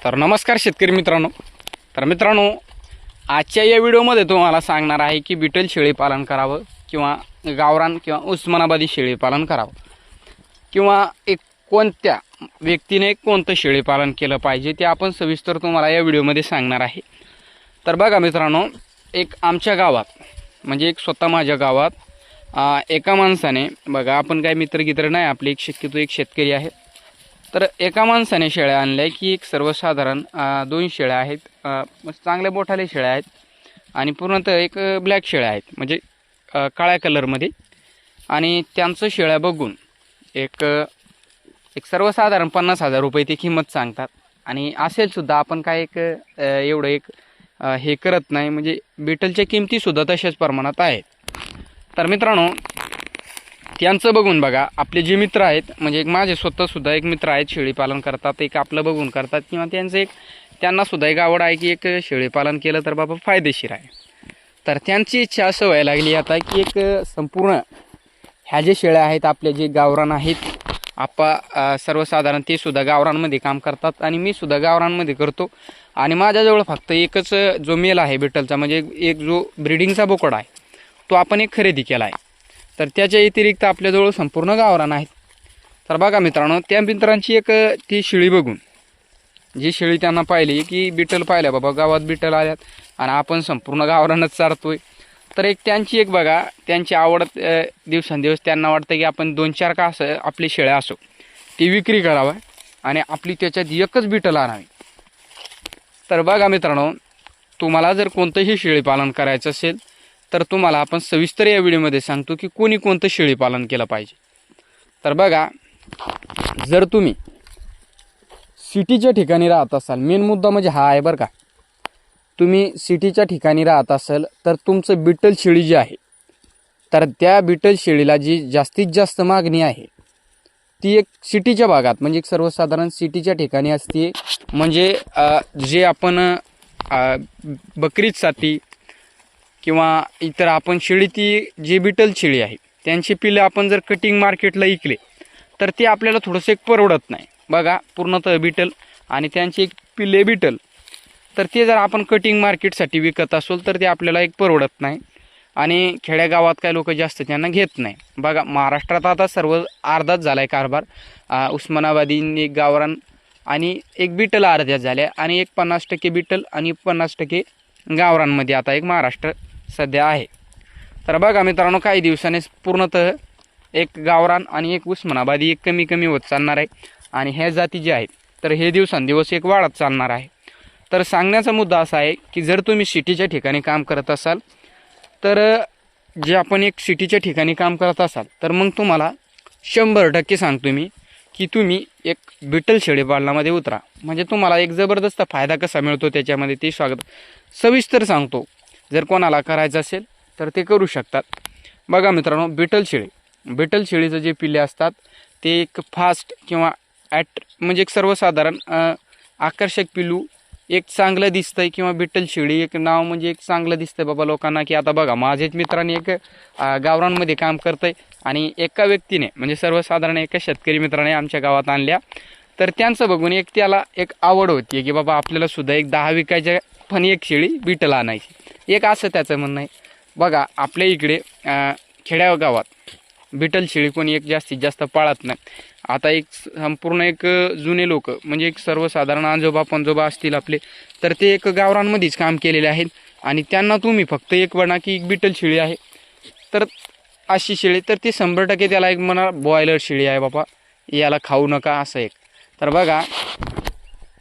तर नमस्कार शेतकरी मित्रांनो. तर मित्रांनो, आजच्या या व्हिडिओमध्ये तुम्हाला सांगणार आहे की बिटल शेळी पालन करावं किंवा गावरान किंवा उस्मानाबादी शेळी पालन करावं किंवा एक कोणत्या व्यक्तीने कोणतं शेळी पालन केलं पाहिजे ते आपण सविस्तर तुम्हाला या व्हिडिओमध्ये सांगणार आहे. तर बघा मित्रांनो, एक आमच्या गावात म्हणजे एक स्वतः माझ्या गावात एका माणसाने, बघा आपण काय मित्रगित्र नाही, आपले एक शक्यतो एक शेतकरी आहे. तर एका माणसाने शेळ्या आणल्या की एक सर्वसाधारण 2 शेळ्या आहेत, चांगल्या मोठाले शेळ्या आहेत आणि पूर्णतः एक ब्लॅक शेळ्या आहेत, म्हणजे काळ्या कलरमध्ये. आणि त्यांचं शेळ्या बघून एक सर्वसाधारण 50,000 रुपये ती किंमत सांगतात. आणि असेलसुद्धा, आपण काय एक एवढं एक हे करत नाही, म्हणजे बिटलच्या किमतीसुद्धा तशाच प्रमाणात आहेत. तर मित्रांनो, त्यांचं बघून बघा, आपले जे मित्र आहेत, म्हणजे एक माझे स्वतःसुद्धा एक मित्र आहेत शेळी पालन करतात, एक आपलं बघून करतात किंवा त्यांनासुद्धा एक आवड आहे की एक शेळी पालन केलं तर बाबा फायदेशीर आहे. तर त्यांची इच्छा असं व्हायला लागली आता की एक संपूर्ण ह्या जे शेळ्या आहेत आपले जे गावरान आहेत, सर्वसाधारण ते सुद्धा गावरानमध्ये काम करतात आणि मी सुद्धा गावरानमध्ये करतो. आणि माझ्याजवळ फक्त एकच जो मेल आहे बिटलचा, म्हणजे एक जो ब्रीडिंगचा बोकड आहे तो आपण एक खरेदी केला आहे. तर त्याच्या व्यतिरिक्त आपल्याजवळ संपूर्ण गावरान आहेत. तर बघा मित्रांनो, त्या मित्रांची एक ती शेळी बघून, जी शेळी त्यांना पाहिली की बिटल पाहिल्या, बाबा गावात बिटल आल्यात आणि आपण संपूर्ण गावरानच चारतोय. तर एक त्यांची एक बघा, त्यांची आवड दिवसेंदिवस त्यांना वाटतं की आपण 2-4 का असं आपली शेळ्या असो ती विक्री करावा आणि आपली त्याच्यात एकच बिटल आणावी. तर बघा मित्रांनो, तुम्हाला जर कोणतंही शेळी पालन करायचं असेल तर तुम्हाला आपण सविस्तर या व्हिडिओमध्ये सांगतो की कोणी कोणतं शेळी पालन केलं पाहिजे. तर बघा, जर तुम्ही सिटीच्या ठिकाणी राहत असाल, मेन मुद्दा म्हणजे हा आहे बरं का, तुम्ही सिटीच्या ठिकाणी राहत असाल तर तुमचं बिटल शेळी जी आहे, तर त्या बिटल शेळीला जी जास्तीत जास्त मागणी आहे ती एक सिटीच्या भागात, म्हणजे एक सर्वसाधारण सिटीच्या ठिकाणी असते. म्हणजे जे आपण बकरीसाठी किंवा इतर आपण शेळी, ती जी बिटल शेळी आहे त्यांची पिल्ले आपण जर कटिंग मार्केटला विकले तर ते आपल्याला थोडंसं एक परवडत नाही. बघा, पूर्णतः बिटल आणि त्यांची एक पिल्ले बिटल, तर ते जर आपण कटिंग मार्केटसाठी विकत असोल तर ते आपल्याला एक परवडत नाही आणि खेड्यागावात काय लोक जास्त त्यांना घेत नाही. बघा, महाराष्ट्रात आता सर्व अर्धाच झाला आहे कारभार. उस्मानाबादी, एक गावरान आणि एक बिटल अर्ध्याच झाल्या आणि एक 50% बिटल आणि 50% गावरांमध्ये आता एक महाराष्ट्र सध्या आहे. तर बघा मित्रांनो, काही दिवसांनी पूर्णतः एक गावरान आणि एक उस्मानाबादी एक कमी कमी होत चालणार आहे आणि ह्या जाती जे आहेत तर हे दिवसांदिवस एक वाढत चालणार आहे. तर सांगण्याचा मुद्दा असा आहे की जर तुम्ही सिटीच्या ठिकाणी काम करत असाल तर जे आपण एक सिटीच्या ठिकाणी काम करत असाल तर मग तुम्हाला 100% सांगतो मी की तुम्ही एक बिटल शेळी पालनामध्ये उतरा. म्हणजे तुम्हाला एक जबरदस्त फायदा कसा मिळतो त्याच्यामध्ये ते सविस्तर सांगतो. जर कोणाला करायचं असेल तर ते करू शकतात. बघा मित्रांनो, बिटल शेळीचं जे पिल्ले असतात ते एक फास्ट किंवा म्हणजे एक सर्वसाधारण आकर्षक पिल्लू एक चांगलं दिसतंय किंवा बिटल शेळी एक नाव म्हणजे एक चांगलं दिसतंय बाबा लोकांना. की आता बघा, माझ्याच मित्रांनी एक गावरांमध्ये काम करतंय आणि एका व्यक्तीने, म्हणजे सर्वसाधारण एका शेतकरी मित्राने आमच्या गावात आणल्या. तर त्यांचं बघून एक त्याला एक आवड होती की बाबा आपल्याला सुद्धा एक 10 विकायच्या पण एक शेळी बिटल आणायची, एक असं त्याचं म्हणणं आहे. बघा, आपल्या इकडे खेड्यागावात बिटल शेळी कोणी एक जास्तीत जास्त पाळत नाही. आता एक संपूर्ण एक जुने लोक, म्हणजे एक सर्वसाधारण आजोबा पंजोबा असतील आपले, तर ते एक गावरांमध्येच काम केलेले आहेत आणि त्यांना तुम्ही फक्त एक म्हणा की एक बिटल शेळी आहे तर अशी शेळी, तर ते 100% त्याला एक म्हणा बॉयलर शेळी आहे बाबा, याला खाऊ नका असं एक. तर बघा,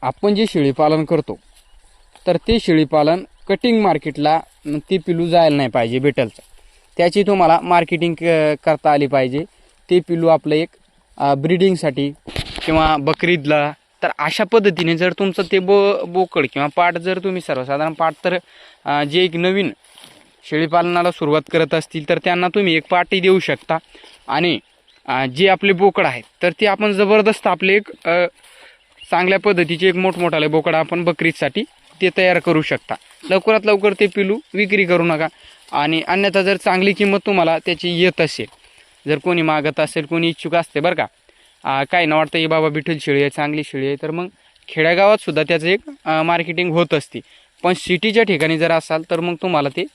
आपण जे शेळीपालन करतो तर ते शेळीपालन कटिंग मार्केटला ती पिलू जायला नाही पाहिजे बिटलचं. त्याची तुम्हाला मार्केटिंग करता आली पाहिजे. ते पिलू आपलं एक ब्रीडिंगसाठी किंवा बकरीदला, तर अशा पद्धतीने जर तुमचं ते बोकड किंवा पाट, जर तुम्ही सर्वसाधारण पाट, तर जे एक नवीन शेळीपालनाला सुरुवात करत असतील तर त्यांना तुम्ही एक पाटी देऊ शकता. आणि जे आपले बोकड आहेत तर ते आपण जबरदस्त आपले एक चांगल्या पद्धतीचे एक मोठमोठाले बोकड आपण बकरीसाठी ते तयार करू शकता. लवकरात लवकर ते पिलू विक्री करू नका. आणि अन्यथा जर चांगली किंमत तुम्हाला त्याची येत असेल, जर कोणी मागत असेल, कोणी इच्छुक असते बरं का, काय ना वाटतं की बाबा बिठल शेळी आहे, चांगली शेळी आहे, तर मग खेड्यागावात सुद्धा त्याचं एक मार्केटिंग होत असते. पण सिटीच्या ठिकाणी जर असाल तर मग तुम्हाला ते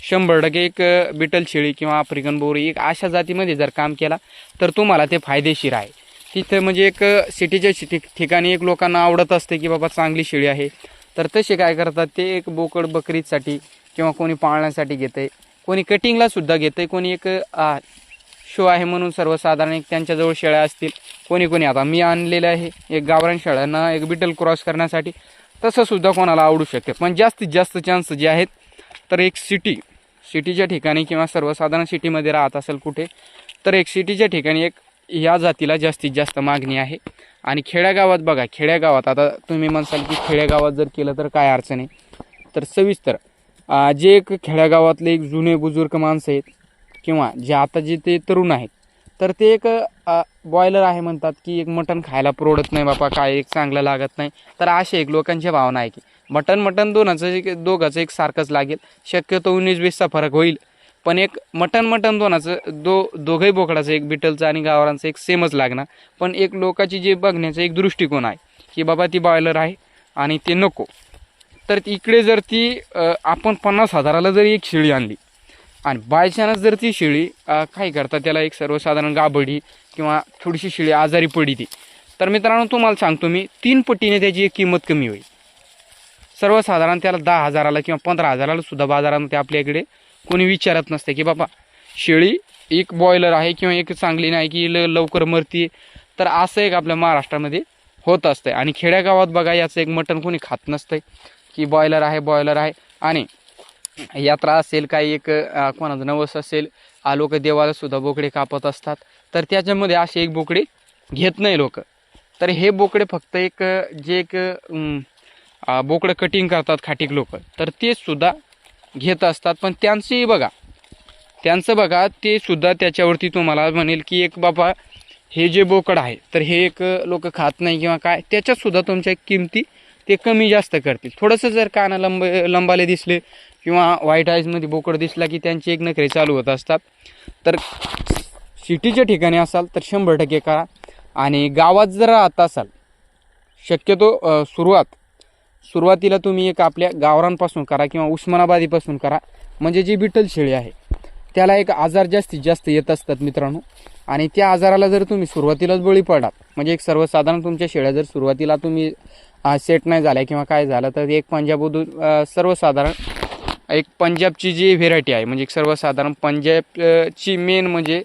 100% एक बिटल शेळी किंवा आफ्रिकन बोरी एक अशा जातीमध्ये जर काम केला तर तुम्हाला ते फायदेशीर आहे. तिथं म्हणजे एक सिटीच्या ठिकाणी एक लोकांना आवडत असते की बाबा चांगली शेळी आहे, तर तसे काय करतात ते एक बोकड बकरीसाठी किंवा कोणी पाळण्यासाठी घेतं आहे, कोणी कटिंगलासुद्धा घेतं आहे, कोणी एक शो आहे म्हणून सर्वसाधारण एक त्यांच्याजवळ शेळ्या असतील, कोणी आता मी आणलेलं आहे एक गावरान शेळ्यांना एक बिटल क्रॉस करण्यासाठी, तसंसुद्धा कोणाला आवडू शकते. पण जास्तीत जास्त चान्स जे आहेत तर एक सिटीच्या ठिकाणी किंवा सर्वसाधारण सिटीमध्ये राहत असेल कुठे तर एक सिटीच्या ठिकाणी एक या जातीला जास्तीत जास्त मागणी आहे. आणि खेड्यागावात बघा, खेड्यागावात आता तुम्ही म्हणसाल की खेड्यागावात जर केलं तर काय अडचण आहे, तर सविस्तर जे एक खेड्यागावातले एक जुने बुजुर्ग माणसं आहेत किंवा जे आता जे ते तरुण आहेत तर ते एक बॉयलर आहे म्हणतात की एक मटण खायला परवडत नाही बापा, काय एक चांगलं लागत नाही, तर असे एक लोकांची भावना आहे की मटण दोघाचं एक सारखंच लागेल, शक्यतो 19-20चा फरक होईल, पण एक मटण दोघंही बोकडाचं एक बिटलचं आणि गावरांचं एक सेमच लागणार. पण एक लोकांची जे बघण्याचा एक दृष्टिकोन आहे की बाबा ती बॉयलर आहे आणि ते नको, तर इकडे जर ती आपण 50,000ला जर एक शेळी आणली आणि बाय चान्स जर ती शेळी काय करतात त्याला एक सर्वसाधारण गाबडी किंवा थोडीशी शेळी आजारी पडी ती, तर मित्रांनो तुम्हाला सांगतो मी 3 पटीने त्याची एक किंमत कमी होईल. सर्वसाधारण त्याला 10,000ला किंवा 15,000ला सुद्धा बाजारामध्ये आपल्या इकडे कोणी विचारत नसते की बाबा शेळी एक बॉयलर आहे किंवा एक चांगली नाही की लवकर मरते, तर असं एक आपल्या महाराष्ट्रामध्ये होत असतं. आणि खेड्यागावात बघा याचं एक मटण कोणी खात नसतंय की बॉयलर आहे. आणि यात्रा असेल काही एक कोणाचं नवस असेल लोक देवाला सुद्धा बोकडे कापत असतात, तर त्याच्यामध्ये असे एक बोकडे घेत नाही लोक. तर हे बोकडे फक्त एक जे एक बोकडं कटिंग करतात खाटीक लोक, तर ते सुद्धा घेत असतात. पण त्यांचं बघा ते सुद्धा त्याच्यावरती तुम्हाला म्हणेल की एक बाबा हे जे बोकड आहे तर हे एक लोक खात नाही किंवा काय, त्याच्यातसुद्धा तुमच्या किमती ते कमी जास्त करतील. थोडंसं जर काना लंबाले दिसले किंवा व्हाईट आईजमध्ये बोकड दिसला की त्यांची एक नखरे चालू होत असतात. तर सिटीच्या ठिकाणी असाल तर 100% करा. आणि गावात जर राहत असाल शक्यतो सुरुवातीला तुम्ही एक आपल्या गावरांपासून करा किंवा उस्मानाबादीपासून करा, म्हणजे जी बिटल शेळी आहे त्याला एक आजार जास्तीत जास्त येत असतात मित्रांनो. आणि त्या आजाराला जर तुम्ही सुरुवातीलाच बळी पडाल, म्हणजे एक सर्वसाधारण तुमच्या शेळ्या जर सुरुवातीला तुम्ही सेट नाही झाल्या किंवा काय झालं तर एक पंजाबमधून सर्वसाधारण एक पंजाबची जी व्हेरायटी आहे, म्हणजे एक सर्वसाधारण पंजाबची मेन म्हणजे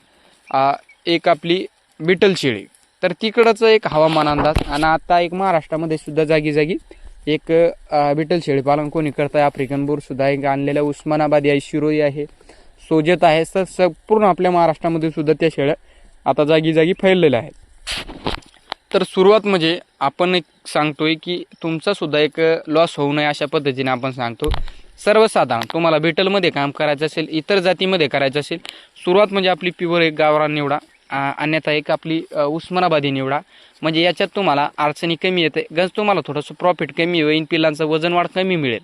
एक आपली बिटल शेळी, तर तिकडंचं एक हवामान अंदाज. आणि आता एक महाराष्ट्रामध्ये सुद्धा जागी एक बिटल शेळी पालन कोणी करत आहे, आफ्रिकन बोरसुद्धा एक आणलेल्या उस्मानाबादी आहे, शिरोई आहे, सोजत आहे, तर संपूर्ण आपल्या महाराष्ट्रामध्ये सुद्धा त्या शेळ्या आता जागी फैललेल्या आहेत. तर सुरुवात म्हणजे आपण एक सांगतोय की तुमचासुद्धा एक लॉस होऊ नये अशा पद्धतीने आपण सांगतो. सर्वसाधारण तुम्हाला बिटलमध्ये काम करायचं असेल, इतर जातीमध्ये करायचं असेल, सुरुवात म्हणजे आपली प्युअर एक गावरान निवडा, अन्यथा एक आपली उस्मानाबादी निवडा, म्हणजे याच्यात तुम्हाला अडचणी कमी येते, गंज तुम्हाला थोडंसं प्रॉफिट कमी होईल, पिलांचं वजन वाढ कमी मिळेल,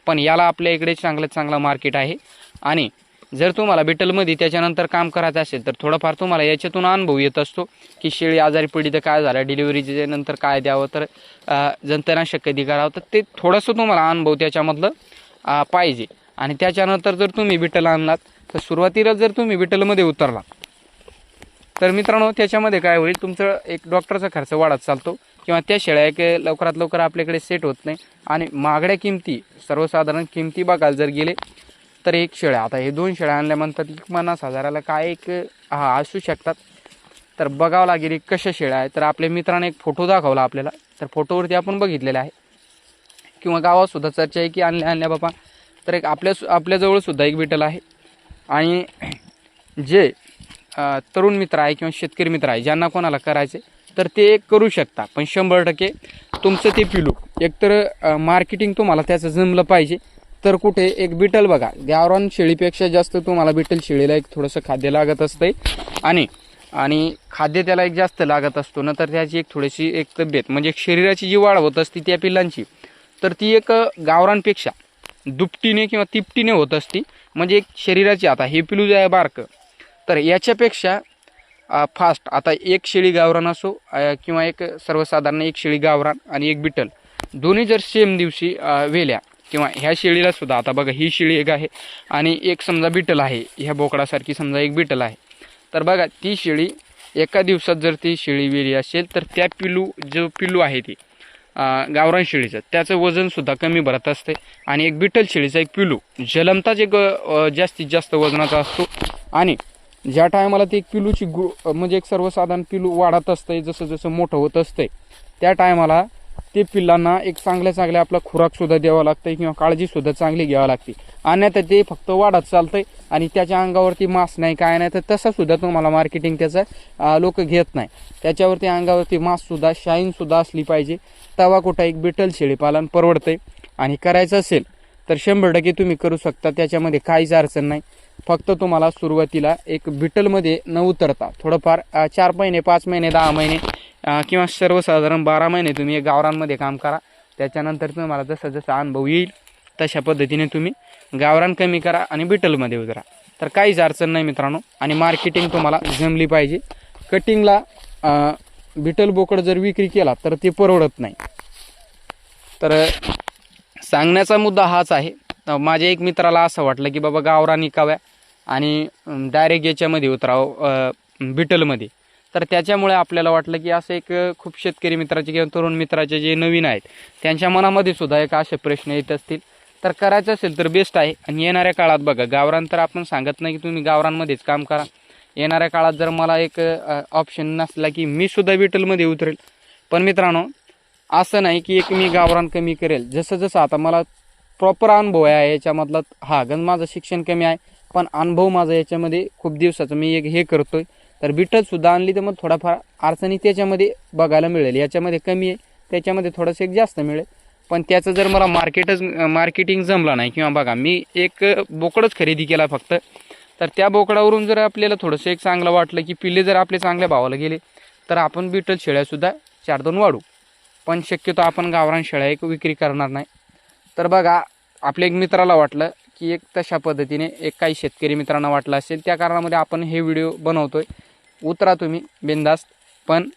पण याला आपल्या इकडे चांगलं मार्केट आहे. आणि जर तुम्हाला बिटलमध्ये त्याच्यानंतर काम करायचं असेल तर थोडंफार तुम्हाला याच्यातून अनुभव येत असतो की शेळी आजारी पडली तर काय झालं, डिलिव्हरीच्या नंतर काय द्यावं, तर जंतुनाशक कधी करावं, तर ते थोडंसं तुम्हाला अनुभव त्याच्यामधलं पाहिजे. आणि त्याच्यानंतर जर तुम्ही बिटल आणलात तर सुरुवातीला जर तुम्ही बिटलमध्ये उतरला तर मित्रांनो त्याच्यामध्ये काय होईल, तुमचं एक डॉक्टरचा खर्च वाढत चालतो किंवा त्या शेळ्या एक लवकरात लवकर आपल्याकडे सेट होत नाही. आणि महागड्या किमती, सर्वसाधारण किमती बघायला जर गेले तर एक शेळ्या, आता हे 2 शेळ्या आणल्यानंतर 50,000ला काय एक असू शकतात, तर बघावं लागेल कशा शेळ्या आहेत. तर आपल्या मित्राने एक फोटो दाखवला आपल्याला, तर फोटोवरती आपण बघितलेला आहे किंवा गावातसुद्धा चर्चा आहे की आणल्या बाबा, तर एक आपल्याजवळसुद्धा एक बिटल आहे. आणि जे तरुण मित्र आहे किंवा शेतकरी मित्र आहे ज्यांना कोणाला करायचे तर ते एक करू शकता. पण 100% तुमचं ते पिलू एकतर मार्केटिंग तुम्हाला त्याचं जमलं पाहिजे. तर कुठे एक बिटल बघा, गावरान शेळीपेक्षा जास्त तुम्हाला बिटल शेळीला एक थोडंसं खाद्य लागत असतंय आणि खाद्य त्याला एक जास्त लागत असतो ना, तर त्याची एक थोडीशी एक तब्येत म्हणजे शरीराची जी वाढ होत असते त्या पिल्लांची, तर ती एक गावरांपेक्षा दुपटीने किंवा तिपटीने होत असते. म्हणजे एक शरीराची, आता हे पिलू जे आहे बारकं, तर याच्यापेक्षा फास्ट आता एक शेळी गावरान असो किंवा एक सर्वसाधारण एक शेळी गावरान आणि एक बिटल दोन्ही जर सेम दिवशी वेल्या किंवा ह्या शेळीला सुद्धा आता बघा ही शेळी एक आहे आणि एक समजा बिटल आहे, ह्या बोकडासारखी समजा एक बिटल आहे, तर बघा ती शेळी एका दिवसात जर ती शेळी वेली असेल तर त्या पिल्लू आहे ती गावरान शेळीचं त्याचं वजनसुद्धा कमी भरत असते आणि एक बिटल शेळीचा एक पिल्लू जलमताच एक जास्तीत जास्त वजनाचा असतो. आणि ज्या टायमाला ते एक पिल्लूची म्हणजे एक सर्वसाधारण पिल्लू वाढत असते, जसं जसं मोठं होत असते त्या टायमाला ते पिल्लांना एक चांगल्या आपला खुराकसुद्धा द्यावा लागतं किंवा काळजीसुद्धा चांगली घ्यावी लागते. अन्यथा ते फक्त वाढत चालतंय आणि त्याच्या अंगावरती मांस नाही काय नाही, तर तसासुद्धा तुम्हाला मार्केटिंग त्याचं लोक घेत नाही. त्याच्यावरती अंगावरती मांससुद्धा शाईनसुद्धा असली पाहिजे, तवा कुठं एक बिटल शेळीपालन परवडतंय. आणि करायचं असेल तर 100% तुम्ही करू शकता, त्याच्यामध्ये काहीच अडचण नाही. फक्त तुम्हाला सुरुवातीला एक बिटलमध्ये न उतरता थोडंफार 4 महिने 5 महिने 10 महिने किंवा सर्वसाधारण 12 महिने तुम्ही गावरानमध्ये काम करा. त्याच्यानंतर तुम्हाला जसं जसं अनुभव येईल तशा पद्धतीने तुम्ही गावरान कमी करा आणि बिटलमध्ये उतरा, तर काहीच अडचण नाही मित्रांनो. आणि मार्केटिंग तुम्हाला जमली पाहिजे. कटिंगला बिटल बोकड जर विक्री केला तर ते परवडत नाही. तर सांगण्याचा मुद्दा हाच आहे. माझ्या एक मित्राला असं वाटलं की बाबा गावरान विकाव्या आणि डायरेक्ट याच्यामध्ये उतरावं बिटलमध्ये, तर त्याच्यामुळे आपल्याला वाटलं की असं एक खूप शेतकरी मित्राचे किंवा तरुण मित्राचे जे नवीन आहेत त्यांच्या मनामध्ये सुद्धा एक असे प्रश्न येत असतील, तर करायचं असेल तर बेस्ट आहे. आणि येणाऱ्या काळात बघा गावरान तर आपण सांगत नाही की तुम्ही गावरानमध्येच काम करा. येणाऱ्या काळात जर मला एक ऑप्शन नसला की मी सुद्धा बिटलमध्ये उतरेल. पण मित्रांनो असं नाही की एक मी गावरान कमी करेल. जसं जसं आता मला प्रॉपर अनुभव आहे याच्यामधला, हा गण माझं शिक्षण कमी आहे पण अनुभव माझा याच्यामध्ये खूप दिवसाचं मी एक हे करतोय, तर बिटलसुद्धा आणली तर मग थोडाफार अडचणी त्याच्यामध्ये बघायला मिळेल. याच्यामध्ये कमी आहे त्याच्यामध्ये थोडंसं एक जास्त मिळेल. पण त्याचं जर मला मार्केटिंग जमलं नाही किंवा बघा मी एक बोकडच खरेदी केला फक्त, तर त्या बोकडावरून जर आपल्याला थोडंसं एक चांगलं वाटलं की पिल्ले जर आपले चांगल्या भावाला गेले तर आपण बिटल शेळ्यासुद्धा 4-2 वाढू. पण शक्यतो आपण गावरान शेळ्या एक विक्री करणार नाही. तर बघा आपल्या एक मित्राला वाटलं की एक तशा पद्धतीने एक काही शेतकरी मित्रांना वाटलं असेल, त्या कारणामध्ये आपण हे व्हिडिओ बनवतोय. उतरा तुम्ही बिनधास्त, पण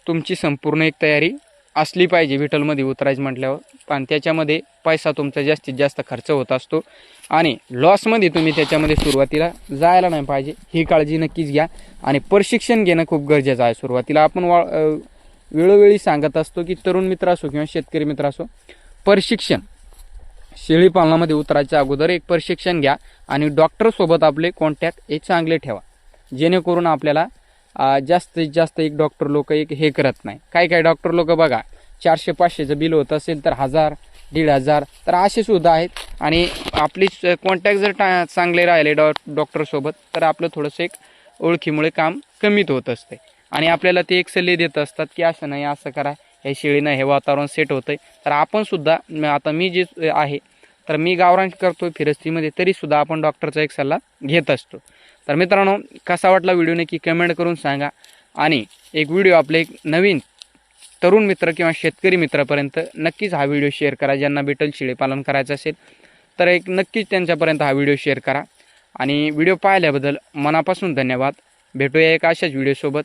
तुमची संपूर्ण एक तयारी असली पाहिजे बिटलमध्ये उतरायचं म्हटल्यावर. पण त्याच्यामध्ये पैसा तुमचा जास्तीत जास्त खर्च होत असतो आणि लॉसमध्ये तुम्ही त्याच्यामध्ये सुरुवातीला जायला नाही पाहिजे, ही काळजी नक्कीच घ्या. आणि प्रशिक्षण घेणं खूप गरजेचं आहे. सुरुवातीला आपण वेळोवेळी सांगत असतो की तरुण मित्र असो किंवा शेतकरी मित्र असो, प्रशिक्षण शेळीपालनामध्ये उतरायच्या अगोदर एक प्रशिक्षण घ्या आणि डॉक्टरसोबत आपले कॉन्टॅक्ट हे चांगले ठेवा, जेणेकरून आपल्याला जास्तीत जास्त एक डॉक्टर लोक एक हे करत नाही. काही डॉक्टर लोक बघा 400-500चं बिल होत असेल तर 1000-1500 तर असे सुद्धा आहेत. आणि आपली कॉन्टॅक्ट जर चांगले राहिले डॉक्टरसोबत तर आपलं थोडंसं एक ओळखीमुळे काम कमीत होत असते आणि आपल्याला ते एक सल्ले देत असतात की असं नाही असं करा, हे शेळीनं हे वातावरण सेट होतंय. तर आपण सुद्धा आता मी जे आहे तर मी गावरान करतो फिरस्तीमध्ये, तरीसुद्धा आपण डॉक्टरचा एक सल्ला घेत असतो. तर मित्रांनो कसा वाटला व्हिडिओ नक्की कमेंट करून सांगा. आणि एक व्हिडिओ आपले एक नवीन तरुण मित्र किंवा शेतकरी मित्रापर्यंत नक्कीच हा व्हिडिओ शेअर करा. ज्यांना बिटल शेळी पालन करायचं असेल तर एक नक्कीच त्यांच्यापर्यंत हा व्हिडिओ शेअर करा. आणि व्हिडिओ पाहिल्याबद्दल मनापासून धन्यवाद. भेटूया एक अशाच व्हिडिओसोबत.